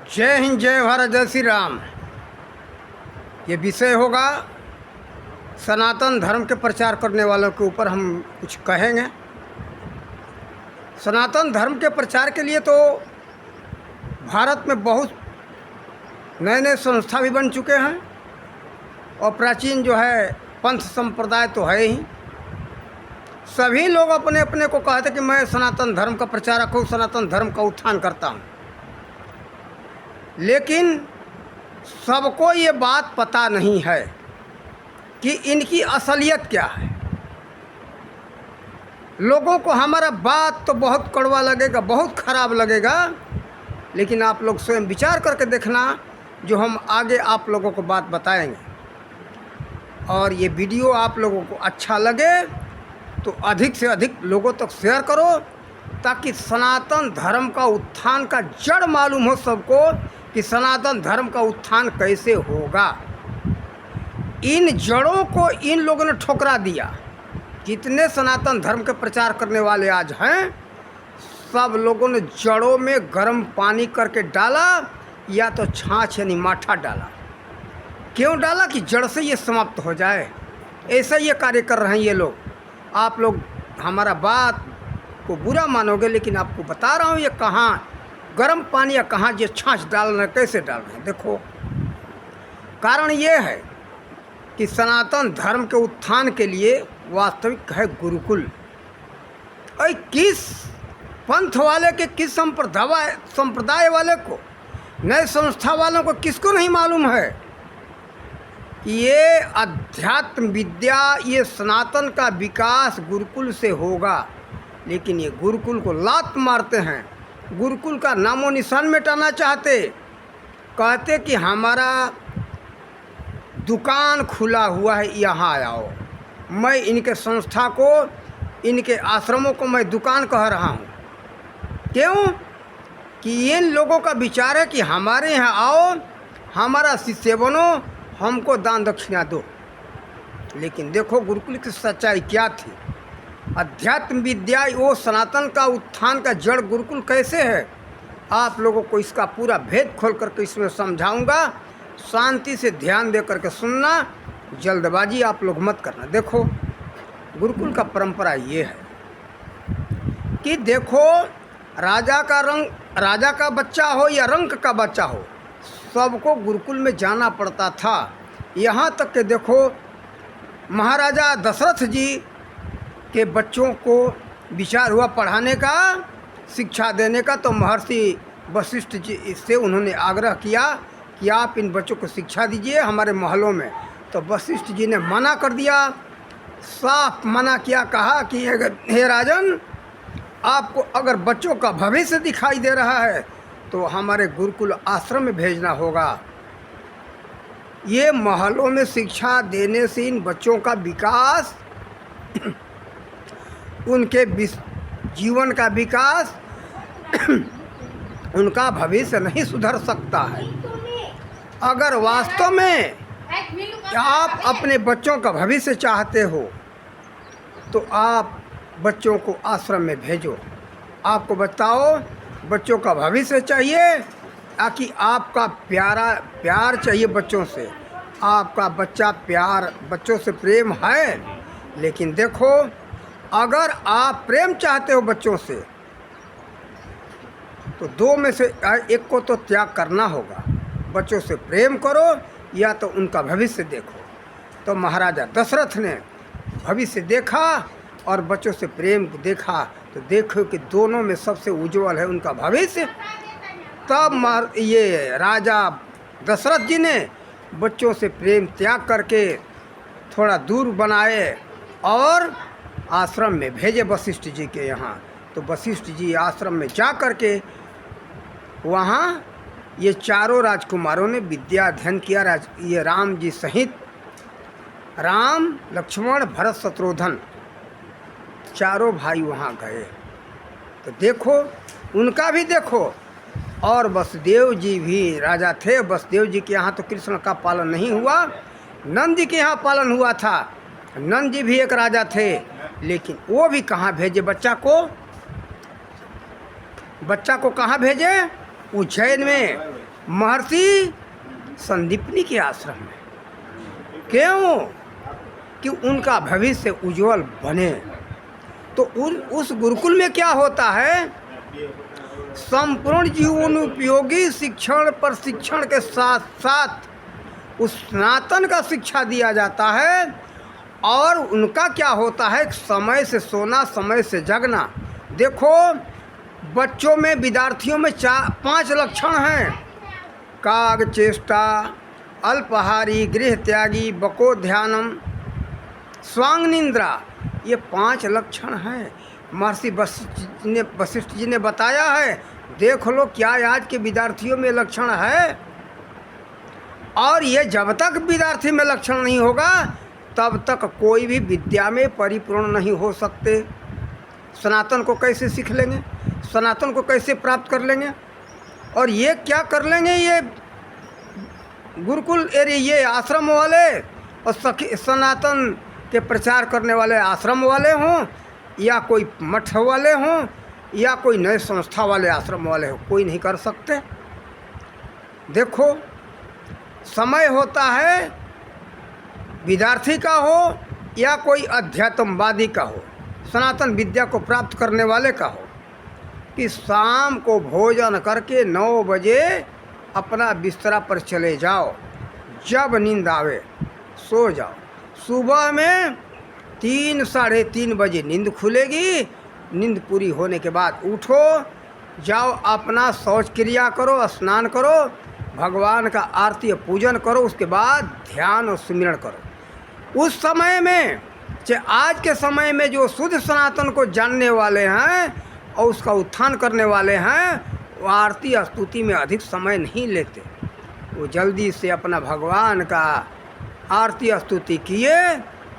जय हिंद, जय भारत, जय श्री राम। ये विषय होगा सनातन धर्म के प्रचार करने वालों के ऊपर हम कुछ कहेंगे। सनातन धर्म के प्रचार के लिए तो भारत में बहुत नए नए संस्था भी बन चुके हैं और प्राचीन जो है पंथ संप्रदाय तो है ही। सभी लोग अपने अपने को कहते कि मैं सनातन धर्म का प्रचारक हूँ, सनातन धर्म का उत्थान करता हूँ। लेकिन सबको ये बात पता नहीं है कि इनकी असलियत क्या है। लोगों को हमारा बात तो बहुत कड़वा लगेगा, बहुत ख़राब लगेगा, लेकिन आप लोग स्वयं विचार करके देखना जो हम आगे आप लोगों को बात बताएंगे। और ये वीडियो आप लोगों को अच्छा लगे तो अधिक से अधिक लोगों तक शेयर करो, ताकि सनातन धर्म का उत्थान का जड़ मालूम हो सबको कि सनातन धर्म का उत्थान कैसे होगा। इन जड़ों को इन लोगों ने ठुकरा दिया। जितने सनातन धर्म के प्रचार करने वाले आज हैं, सब लोगों ने जड़ों में गर्म पानी करके डाला या तो छाछ यानी माठा डाला। क्यों डाला? कि जड़ से ये समाप्त हो जाए। ऐसा ये कार्य कर रहे हैं ये लोग। आप लोग हमारा बात को बुरा मानोगे, लेकिन आपको बता रहा हूँ ये कहाँ गर्म पानी या कहाँ ये छाछ डाल रहे हैं, कैसे डाल रहे हैं। देखो, कारण ये है कि सनातन धर्म के उत्थान के लिए वास्तविक है गुरुकुल। और किस पंथ वाले के, किस संप्रदाय वाले को, नए संस्था वालों को किसको नहीं मालूम है कि ये अध्यात्म विद्या, ये सनातन का विकास गुरुकुल से होगा। लेकिन ये गुरुकुल को लात मारते हैं, गुरुकुल का नामो निशान मिटाना चाहते। कहते कि हमारा दुकान खुला हुआ है, यहाँ आओ। मैं इनके संस्था को, इनके आश्रमों को मैं दुकान कह रहा हूँ। क्यों? कि इन लोगों का विचार है कि हमारे यहाँ आओ, हमारा शिष्य बनो, हमको दान दक्षिणा दो। लेकिन देखो गुरुकुल की सच्चाई क्या थी। अध्यात्म विद्या, वो सनातन का उत्थान का जड़ गुरुकुल कैसे है, आप लोगों को इसका पूरा भेद खोल करके इसमें समझाऊंगा। शांति से ध्यान दे करके सुनना, जल्दबाजी आप लोग मत करना। देखो, गुरुकुल का परंपरा ये है कि देखो, राजा का बच्चा हो या रंक का बच्चा हो, सबको गुरुकुल में जाना पड़ता था। यहाँ तक कि देखो, महाराजा दशरथ जी के बच्चों को विचार हुआ पढ़ाने का, शिक्षा देने का, तो महर्षि वशिष्ठ जी से उन्होंने आग्रह किया कि आप इन बच्चों को शिक्षा दीजिए हमारे महलों में। तो वशिष्ठ जी ने मना कर दिया, साफ मना किया। कहा कि हे राजन, आपको अगर बच्चों का भविष्य दिखाई दे रहा है तो हमारे गुरुकुल आश्रम में भेजना होगा। ये महलों में शिक्षा देने से इन बच्चों का विकास, उनके जीवन का विकास, उनका भविष्य नहीं सुधर सकता है। अगर वास्तव में आप अपने बच्चों का भविष्य चाहते हो तो आप बच्चों को आश्रम में भेजो। आपको बताओ, बच्चों का भविष्य चाहिए, ताकि आपका प्यार चाहिए बच्चों से। आपका बच्चों से प्रेम है। लेकिन देखो, अगर आप प्रेम चाहते हो बच्चों से, तो दो में से एक को तो त्याग करना होगा। बच्चों से प्रेम करो या तो उनका भविष्य देखो। तो महाराजा दशरथ ने भविष्य देखा और बच्चों से प्रेम देखा, तो देखो कि दोनों में सबसे उज्जवल है उनका भविष्य। तब ये राजा दशरथ जी ने बच्चों से प्रेम त्याग करके थोड़ा दूर बनाए और आश्रम में भेजे वशिष्ठ जी के यहाँ। तो वशिष्ठ जी आश्रम में जा कर के वहाँ ये चारों राजकुमारों ने विद्या अध्ययन किया। ये राम जी सहित, राम, लक्ष्मण, भरत, शत्रुघ्न, चारों भाई वहाँ गए। तो देखो, उनका भी देखो। और वसुदेव जी भी राजा थे। वसुदेव जी के यहाँ तो कृष्ण का पालन नहीं हुआ, नंद जी के यहाँ पालन हुआ था। नंद जी भी एक राजा थे, लेकिन वो भी कहाँ भेजे बच्चा को कहाँ भेजे? उज्जैन में महर्षि संदीपनी के आश्रम में। क्यों? कि उनका भविष्य उज्जवल बने। तो उस गुरुकुल में क्या होता है? संपूर्ण जीवन उपयोगी शिक्षण प्रशिक्षण के साथ साथ उस स्नातन का शिक्षा दिया जाता है। और उनका क्या होता है? समय से सोना, समय से जगना। देखो, बच्चों में, विद्यार्थियों में 5 लक्षण हैं: काग चेष्टा, अल्पहारी, गृह त्यागी, बको ध्यानम, स्वांग निंद्रा। ये 5 लक्षण हैं। महर्षि वशिष्ठ जी ने बताया है। देख लो क्या आज के विद्यार्थियों में लक्षण है। और ये जब तक विद्यार्थी में लक्षण नहीं होगा तब तक कोई भी विद्या में परिपूर्ण नहीं हो सकते। सनातन को कैसे सीख लेंगे? सनातन को कैसे प्राप्त कर लेंगे? और ये क्या कर लेंगे? ये गुरुकुल ये आश्रम वाले और सनातन के प्रचार करने वाले आश्रम वाले हों, या कोई मठ वाले हों, या कोई नए संस्था वाले आश्रम वाले हों, कोई नहीं कर सकते। देखो, समय होता है विद्यार्थी का हो या कोई अध्यात्मवादी का हो, सनातन विद्या को प्राप्त करने वाले का हो, कि शाम को भोजन करके 9 बजे अपना बिस्तरा पर चले जाओ। जब नींद आवे सो जाओ। सुबह में 3 साढ़े 3 बजे नींद खुलेगी। नींद पूरी होने के बाद उठो, जाओ अपना शौच क्रिया करो, स्नान करो, भगवान का आरती पूजन करो, उसके बाद ध्यान और सुमिरन करो। उस समय में, चाहे आज के समय में जो शुद्ध सनातन को जानने वाले हैं और उसका उत्थान करने वाले हैं, वो आरती स्तुति में अधिक समय नहीं लेते। वो जल्दी से अपना भगवान का आरती स्तुति किए,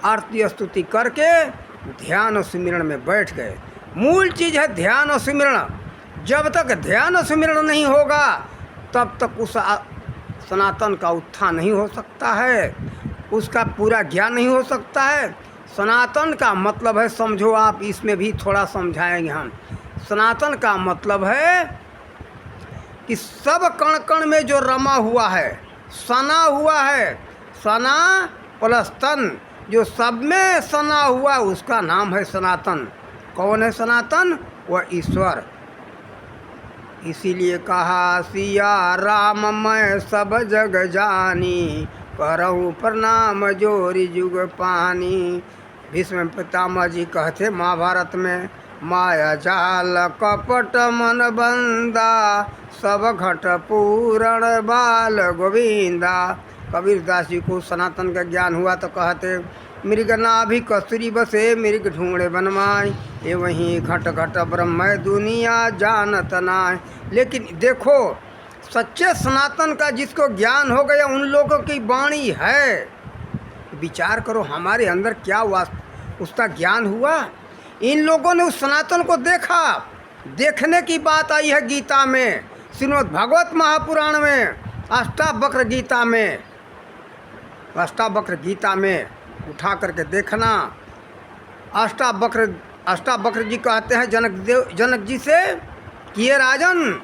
आरती स्तुति करके ध्यान और सुमिरन में बैठ गए। मूल चीज़ है ध्यान और सुमिरन। जब तक ध्यान और सुमिरन नहीं होगा तब तक उस सनातन का उत्थान नहीं हो सकता है, उसका पूरा ज्ञान नहीं हो सकता है। सनातन का मतलब है, समझो आप, इसमें भी थोड़ा समझाएंगे हम। सनातन का मतलब है कि सब कण कण में जो रमा हुआ है, सना हुआ है, सना प्लस तन, जो सब में सना हुआ, उसका नाम है सनातन। कौन है सनातन? वह ईश्वर। इसीलिए कहा सिया राम मैं सब जग जानी, करहूँ प्रणाम जोरी जुग पानी। भीष्म पितामह जी कहते महाभारत में, माया जाल कपट मन बंदा, सब घट पूरण बाल गोविंदा। कबीरदास जी को सनातन का ज्ञान हुआ तो कहते, मृग नाभि कस्तूरी बसे, मृग ढूंढे बनमाय, ये वहीं घट घट ब्रह्म दुनिया जानत नाय। लेकिन देखो, सच्चे सनातन का जिसको ज्ञान हो गया, उन लोगों की वाणी है। विचार करो हमारे अंदर क्या उसका ज्ञान हुआ। इन लोगों ने उस सनातन को देखा। देखने की बात आई है गीता में, श्रीमद् भागवत महापुराण में, अष्टावक्र गीता में। अष्टावक्र गीता में उठा करके देखना। अष्टावक्र जी कहते हैं जनक जी से कि ये राजन,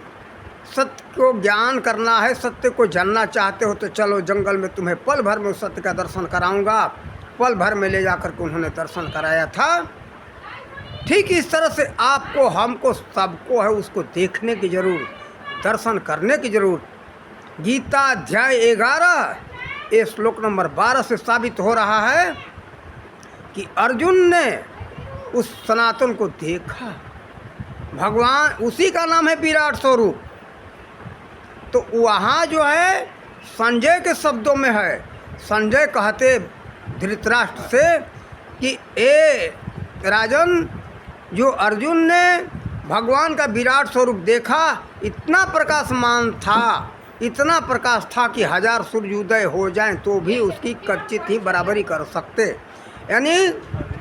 सत्य को ज्ञान करना है, सत्य को जानना चाहते हो तो चलो जंगल में, तुम्हें पल भर में उस सत्य का दर्शन कराऊंगा। पल भर में ले जाकर के उन्होंने दर्शन कराया था। ठीक इस तरह से आपको, हमको, सबको है उसको देखने की जरूर, दर्शन करने की जरूर। गीता अध्याय 11 ये श्लोक नंबर 12 से साबित हो रहा है कि अर्जुन ने उस सनातन को देखा। भगवान, उसी का नाम है विराट स्वरूप। तो वहाँ जो है संजय के शब्दों में है। संजय कहते धृतराष्ट्र से कि ए राजन, जो अर्जुन ने भगवान का विराट स्वरूप देखा, इतना प्रकाशमान था, इतना प्रकाश था कि 1000 सूर्योदय हो जाएं तो भी उसकी कच्चित ही बराबरी कर सकते। यानी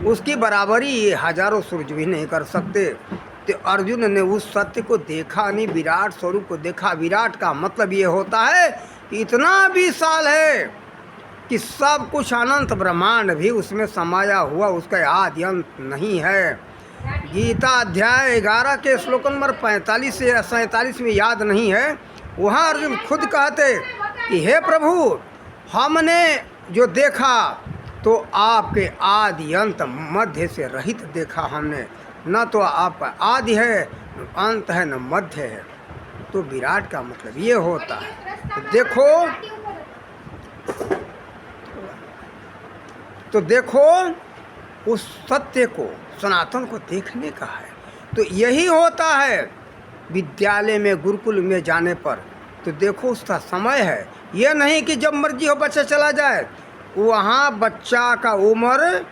उसकी बराबरी ये हजारों सूर्य भी नहीं कर सकते। तो अर्जुन ने उस सत्य को देखा नहीं, विराट स्वरूप को देखा। विराट का मतलब ये होता है कि इतना विशाल है कि सब कुछ अनंत ब्रह्मांड भी उसमें समाया हुआ, उसका आदि अंत नहीं है। गीता अध्याय 11 के श्लोक नंबर 45 से 47 में याद नहीं है, वहाँ अर्जुन खुद कहते कि हे प्रभु, हमने जो देखा तो आपके आदि अंत मध्य से रहित देखा हमने, न तो आपका आदि है न अंत है न मध्य है। तो विराट का मतलब ये होता है। तो देखो उस सत्य को, सनातन को देखने का है। तो यही होता है विद्यालय में, गुरुकुल में जाने पर। तो देखो उसका समय है, यह नहीं कि जब मर्जी हो बच्चा चला जाए। वहाँ बच्चा का उम्र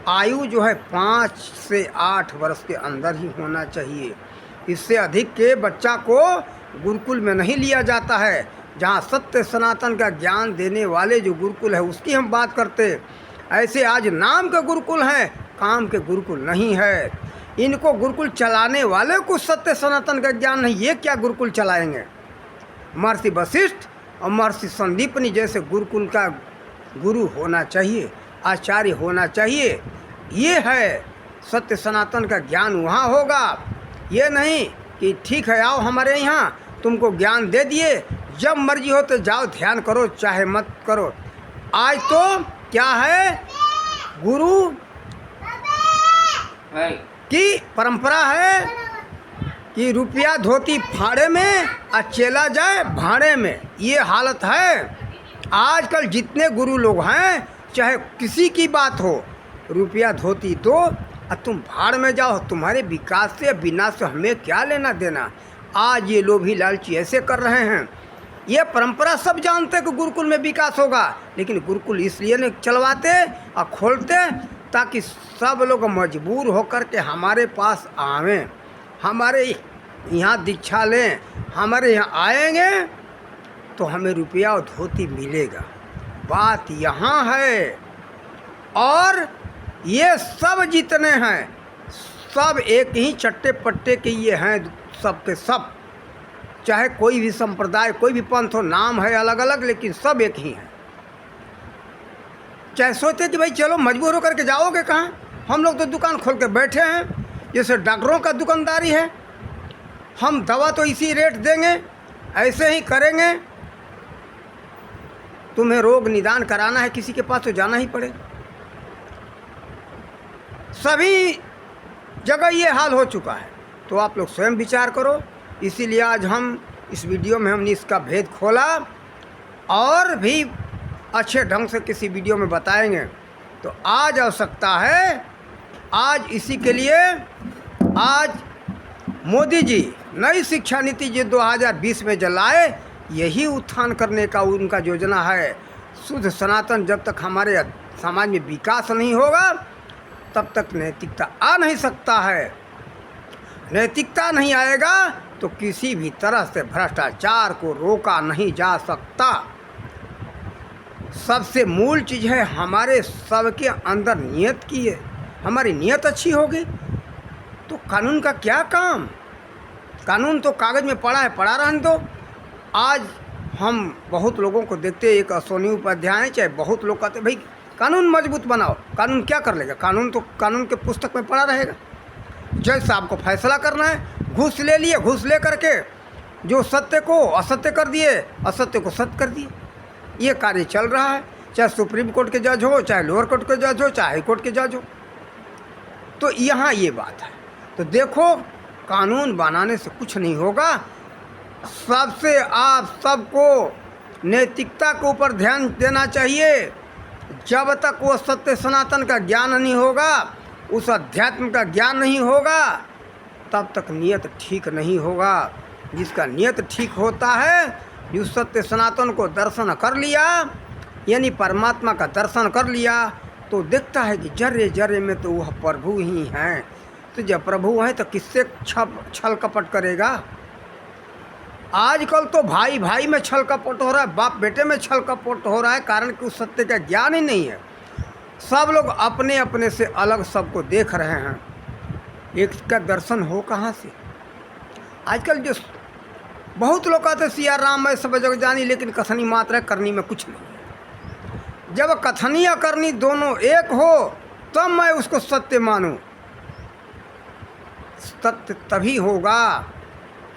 आयु जो है 5 से 8 वर्ष के अंदर ही होना चाहिए। इससे अधिक के बच्चा को गुरुकुल में नहीं लिया जाता है। जहाँ सत्य सनातन का ज्ञान देने वाले जो गुरुकुल है उसकी हम बात करते। ऐसे आज नाम के गुरुकुल हैं, काम के गुरुकुल नहीं है। इनको गुरुकुल चलाने वाले को सत्य सनातन का ज्ञान नहीं, ये क्या गुरुकुल चलाएंगे। महर्षि वशिष्ठ और महर्षि संदीपनी जैसे गुरुकुल का गुरु होना चाहिए, आचार्य होना चाहिए। ये है सत्य सनातन का ज्ञान वहाँ होगा। ये नहीं कि ठीक है आओ हमारे यहाँ, तुमको ज्ञान दे दिए, जब मर्जी हो तो जाओ ध्यान करो चाहे मत करो। आज तो क्या है, गुरु की परंपरा है कि रुपया धोती फाड़े में और चला जाए भाड़े में। ये हालत है आजकल। जितने गुरु लोग हैं, चाहे किसी की बात हो, रुपया धोती दो और तुम भाड़ में जाओ, तुम्हारे विकास से विनाश से हमें क्या लेना देना। आज ये लोभी लालची ऐसे कर रहे हैं। ये परंपरा सब जानते हैं कि गुरुकुल में विकास होगा, लेकिन गुरुकुल इसलिए नहीं चलवाते और खोलते ताकि सब लोग मजबूर होकर के हमारे पास आवें, हमारे यहाँ दीक्षा लें, हमारे यहाँ आएंगे तो हमें रुपया और धोती मिलेगा। बात यहाँ है। और ये सब जितने हैं सब एक ही चट्टे पट्टे के ये हैं, सब के सब, चाहे कोई भी संप्रदाय, कोई भी पंथ हो, नाम है अलग अलग लेकिन सब एक ही हैं। चाहे सोचते कि भाई चलो मजबूर होकर के जाओगे कहाँ, हम लोग तो दुकान खोल के बैठे हैं, जैसे डॉक्टरों का दुकानदारी है, हम दवा तो इसी रेट देंगे, ऐसे ही करेंगे। तुम्हें रोग निदान कराना है किसी के पास तो जाना ही पड़ेगा। सभी जगह ये हाल हो चुका है। तो आप लोग स्वयं विचार करो। इसीलिए आज हम इस वीडियो में हमने इसका भेद खोला और भी अच्छे ढंग से किसी वीडियो में बताएंगे। तो आज आवश्यकता है, आज इसी के लिए आज मोदी जी नई शिक्षा नीति जो 2020 में जलाए, यही उत्थान करने का उनका योजना है। शुद्ध सनातन जब तक हमारे समाज में विकास नहीं होगा तब तक नैतिकता आ नहीं सकता है। नैतिकता नहीं आएगा तो किसी भी तरह से भ्रष्टाचार को रोका नहीं जा सकता। सबसे मूल चीज़ है हमारे सबके अंदर नियत की है। हमारी नियत अच्छी होगी तो कानून का क्या काम। कानून तो कागज़ में पड़ा है, पड़ा रहने दो। आज हम बहुत लोगों को देखते हैं, एक अश्विनी उपाध्याय, चाहे बहुत लोग कहते भाई कानून मजबूत बनाओ। कानून क्या कर लेगा, कानून तो कानून के पुस्तक में पड़ा रहेगा। जज साहब को फैसला करना है, घूस ले लिए, घूस ले करके जो सत्य को असत्य कर दिए, असत्य को सत्य कर दिए। ये कार्य चल रहा है, चाहे सुप्रीम कोर्ट के जज हो, चाहे लोअर कोर्ट के जज हो, चाहे हाई कोर्ट के जज हो। तो यहाँ ये बात है। तो देखो कानून बनाने से कुछ नहीं होगा। सबसे आप सबको नैतिकता के ऊपर ध्यान देना चाहिए। जब तक वो सत्य सनातन का ज्ञान नहीं होगा, उस अध्यात्म का ज्ञान नहीं होगा, तब तक नियत ठीक नहीं होगा। जिसका नियत ठीक होता है, जो सत्य सनातन को दर्शन कर लिया, यानी परमात्मा का दर्शन कर लिया, तो देखता है कि जर्रे जर्रे में तो वह प्रभु ही हैं। तो जब प्रभु हैं तो किससे छल कपट करेगा। आजकल तो भाई भाई में छल कपट हो रहा है, बाप बेटे में छल कपट हो रहा है, कारण कि उस सत्य का ज्ञान ही नहीं है। सब लोग अपने अपने से अलग सबको देख रहे हैं। एक का दर्शन हो कहाँ से। आजकल जो बहुत लोग कहते सिया राम मैं सब जग जानी, लेकिन कथनी मात्र है, करनी में कुछ नहीं है। जब कथनी और करनी दोनों एक हो तब मैं उसको सत्य मानूं। सत्य तभी होगा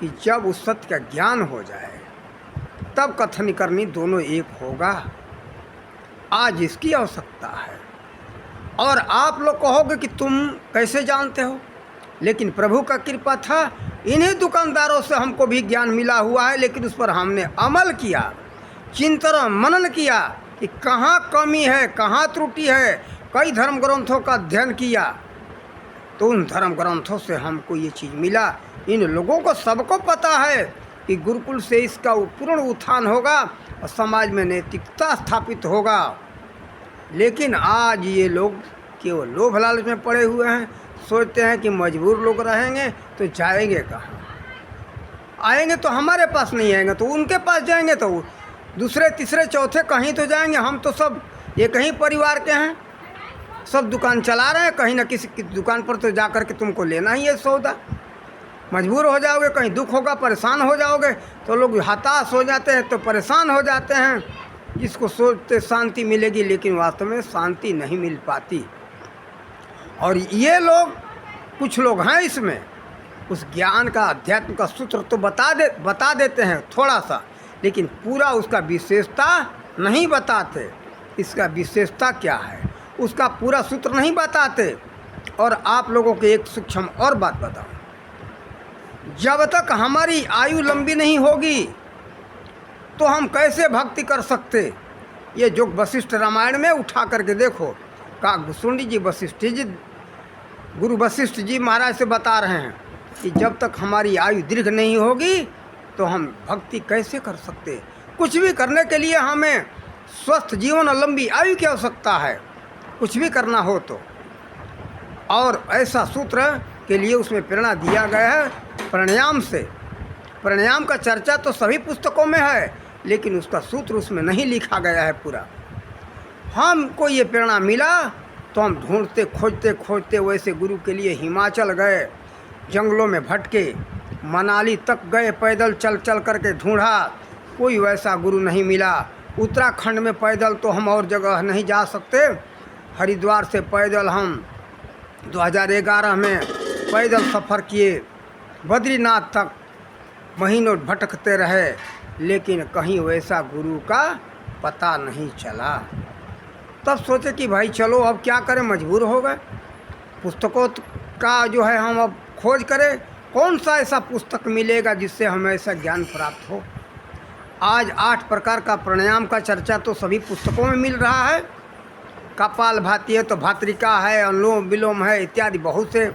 कि जब उस सत्य का ज्ञान हो जाए। तब कथनी करनी दोनों एक होगा। आज इसकी आवश्यकता है। और आप लोग कहोगे कि तुम कैसे जानते हो, लेकिन प्रभु का कृपा था, इन्हीं दुकानदारों से हमको भी ज्ञान मिला हुआ है, लेकिन उस पर हमने अमल किया, चिंतन मनन किया कि कहाँ कमी है, कहाँ त्रुटि है। कई धर्म ग्रंथों का अध्ययन किया तो उन धर्म ग्रंथों से हमको ये चीज़ मिला। इन लोगों को सबको पता है कि गुरुकुल से इसका पूर्ण उत्थान होगा और समाज में नैतिकता स्थापित होगा। लेकिन आज ये लोग केवल लोभ लालच में पड़े हुए हैं, सोचते हैं कि मजबूर लोग रहेंगे तो जाएंगे कहाँ, आएंगे तो हमारे पास नहीं आएंगे तो उनके पास जाएंगे, तो दूसरे तीसरे चौथे कहीं तो जाएंगे। हम तो सब एक ही परिवार के हैं, सब दुकान चला रहे हैं, कहीं ना किसी की दुकान पर तो जा कर के तुमको लेना ही है सौदा। मजबूर हो जाओगे, कहीं दुख होगा, परेशान हो जाओगे, तो लोग हताश हो जाते हैं, तो परेशान हो जाते हैं। जिसको सोचते शांति मिलेगी, लेकिन वास्तव में शांति नहीं मिल पाती। और ये लोग, कुछ लोग हैं इसमें, उस ज्ञान का, अध्यात्म का सूत्र तो बता देते हैं थोड़ा सा, लेकिन पूरा उसका विशेषता नहीं बताते। इसका विशेषता क्या है उसका पूरा सूत्र नहीं बताते। और आप लोगों को एक सूक्ष्म और बात बताऊं, जब तक हमारी आयु लंबी नहीं होगी तो हम कैसे भक्ति कर सकते। ये जो वशिष्ठ रामायण में उठा करके देखो, काकभूषुंडी जी वशिष्ठ जी, गुरु वशिष्ठ जी महाराज से बता रहे हैं कि जब तक हमारी आयु दीर्घ नहीं होगी तो हम भक्ति कैसे कर सकते। कुछ भी करने के लिए हमें स्वस्थ जीवन और लंबी आयु की आवश्यकता है, कुछ भी करना हो तो। और ऐसा सूत्र के लिए उसमें प्रेरणा दिया गया है प्राणायाम से। प्राणायाम का चर्चा तो सभी पुस्तकों में है, लेकिन उसका सूत्र उसमें नहीं लिखा गया है पूरा। हमको ये प्रेरणा मिला तो हम ढूंढते खोजते खोजते वैसे गुरु के लिए हिमाचल गए, जंगलों में भटके, मनाली तक गए, पैदल चल चल करके ढूंढा, कोई वैसा गुरु नहीं मिला। उत्तराखंड में पैदल तो हम और जगह नहीं जा सकते, हरिद्वार से पैदल हम 2011 में पैदल सफ़र किए, बद्रीनाथ तक महीनों भटकते रहे, लेकिन कहीं वैसा गुरु का पता नहीं चला। तब सोचे कि भाई चलो अब क्या करें, मजबूर हो गए। पुस्तकों का जो है हम अब खोज करें, कौन सा ऐसा पुस्तक मिलेगा जिससे हमें ऐसा ज्ञान प्राप्त हो। आज 8 प्रकार का प्राणायाम का चर्चा तो सभी पुस्तकों में मिल रहा है। कपालभाति है तो भस्त्रिका है, अनुलोम विलोम है, इत्यादि बहुत से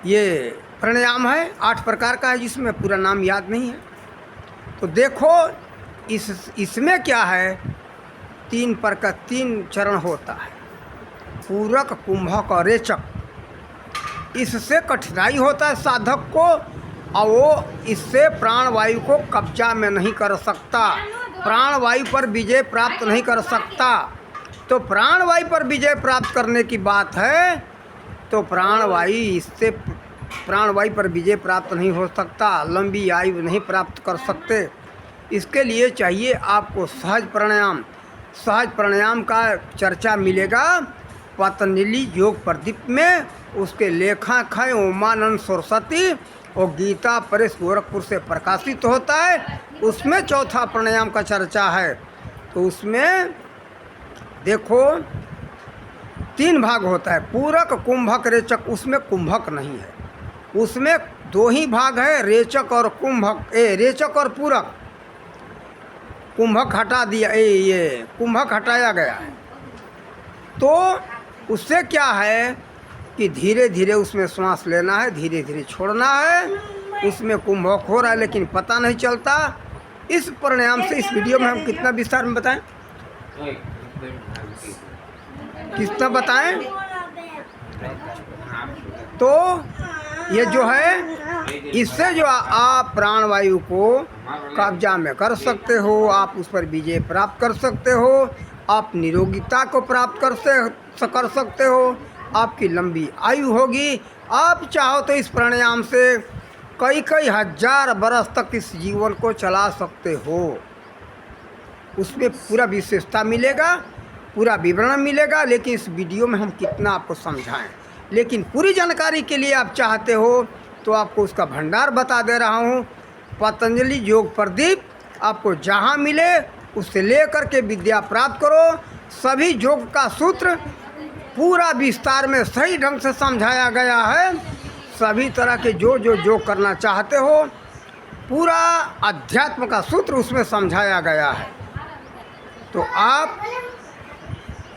ये प्राणायाम है। 8 प्रकार का है, जिसमें पूरा नाम याद नहीं है। तो देखो इसमें क्या है, 3 चरण होता है, पूरक, कुंभक और रेचक। इससे कठिनाई होता है साधक को, और वो इससे प्राणवायु को कब्जा में नहीं कर सकता, प्राणवायु पर विजय प्राप्त नहीं कर सकता। तो प्राणवायु पर विजय प्राप्त करने की बात है, तो प्राणवायु पर विजय प्राप्त नहीं हो सकता, लंबी आयु नहीं प्राप्त कर सकते। इसके लिए चाहिए आपको सहज प्राणायाम। सहज प्राणायाम का चर्चा मिलेगा पतंजलि योग प्रदीप में, उसके लेखक हैं उमानंद सरस्वती, और गीता प्रेस गोरखपुर से प्रकाशित होता है। उसमें चौथा प्राणायाम का चर्चा है। तो उसमें देखो 3 भाग होता है, पूरक, कुंभक, रेचक। उसमें कुंभक नहीं है, उसमें 2 ही भाग है, रेचक और कुंभक। रेचक और पूरक। कुंभक हटा दिया, ये कुंभक हटाया गया है। तो उससे क्या है कि धीरे धीरे उसमें श्वास लेना है, धीरे धीरे छोड़ना है। उसमें कुंभक हो रहा है लेकिन पता नहीं चलता। इस प्राणायाम से इस वीडियो में हम कितना विस्तार में बताएं, कितना बताएं। तो ये जो है, इससे जो आप प्राणवायु को कब्जा में कर सकते हो, आप उस पर विजय प्राप्त कर सकते हो, आप निरोगिता को प्राप्त कर सकते हो, आपकी लंबी आयु होगी। आप चाहो तो इस प्राणायाम से कई हजार बरस तक इस जीवन को चला सकते हो। उसमें पूरा विशेषता मिलेगा, पूरा विवरण मिलेगा, लेकिन इस वीडियो में हम कितना आपको समझाएं। लेकिन पूरी जानकारी के लिए आप चाहते हो तो आपको उसका भंडार बता दे रहा हूँ। पतंजलि योग प्रदीप आपको जहाँ मिले उससे लेकर के विद्या प्राप्त करो। सभी योग का सूत्र पूरा विस्तार में सही ढंग से समझाया गया है। सभी तरह के जो योग करना चाहते हो पूरा अध्यात्म का सूत्र उसमें समझाया गया है। तो आप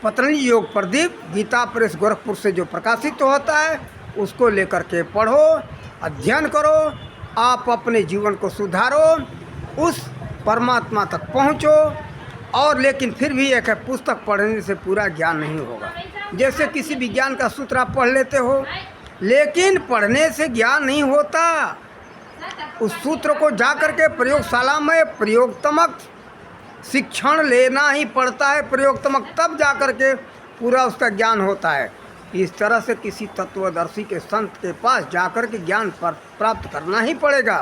पतंजलि योग प्रदीप गीता प्रेस गोरखपुर से जो प्रकाशित होता है उसको लेकर के पढ़ो, अध्ययन करो, आप अपने जीवन को सुधारो, उस परमात्मा तक पहुँचो। और लेकिन फिर भी एक है, पुस्तक पढ़ने से पूरा ज्ञान नहीं होगा। जैसे किसी विज्ञान का सूत्र आप पढ़ लेते हो, लेकिन पढ़ने से ज्ञान नहीं होता। उस सूत्र को जा कर के प्रयोगशाला में प्रयोगात्मक शिक्षण लेना ही पड़ता है। प्रयोगात्मक तब जा कर के पूरा उसका ज्ञान होता है। इस तरह से किसी तत्वदर्शी के संत के पास जाकर के ज्ञान प्राप्त करना ही पड़ेगा।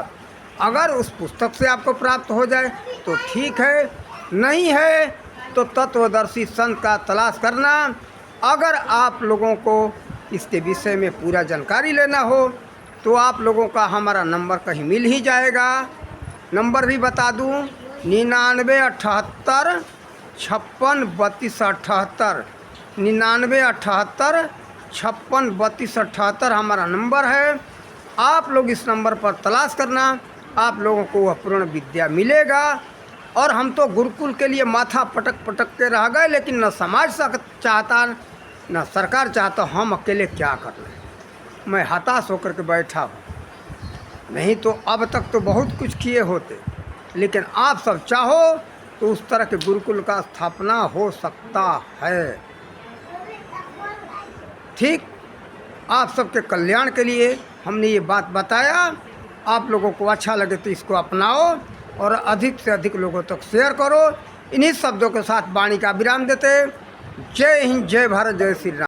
अगर उस पुस्तक से आपको प्राप्त हो जाए तो ठीक है, नहीं है तो तत्वदर्शी संत का तलाश करना। अगर आप लोगों को इसके विषय में पूरा जानकारी लेना हो तो आप लोगों का हमारा नंबर कहीं मिल ही जाएगा। नंबर भी बता दूं, 9978 56 32 78, 9978 56 32 78 हमारा नंबर है। आप लोग इस नंबर पर तलाश करना, आप लोगों को वह पूर्ण विद्या मिलेगा। और हम तो गुरुकुल के लिए माथा पटक पटक के रह गए, लेकिन न समाज चाहता न सरकार चाहता। हम अकेले क्या कर लें, मैं हताश होकर के बैठा हूँ। नहीं तो अब तक तो बहुत कुछ किए होते, लेकिन आप सब चाहो तो उस तरह के गुरुकुल का स्थापना हो सकता है। ठीक, आप सबके कल्याण के लिए हमने ये बात बताया। आप लोगों को अच्छा लगे तो इसको अपनाओ और अधिक से अधिक लोगों तक शेयर करो। इन्हीं शब्दों के साथ वाणी का विराम देते। जय हिंद, जय भारत, जय श्री राम।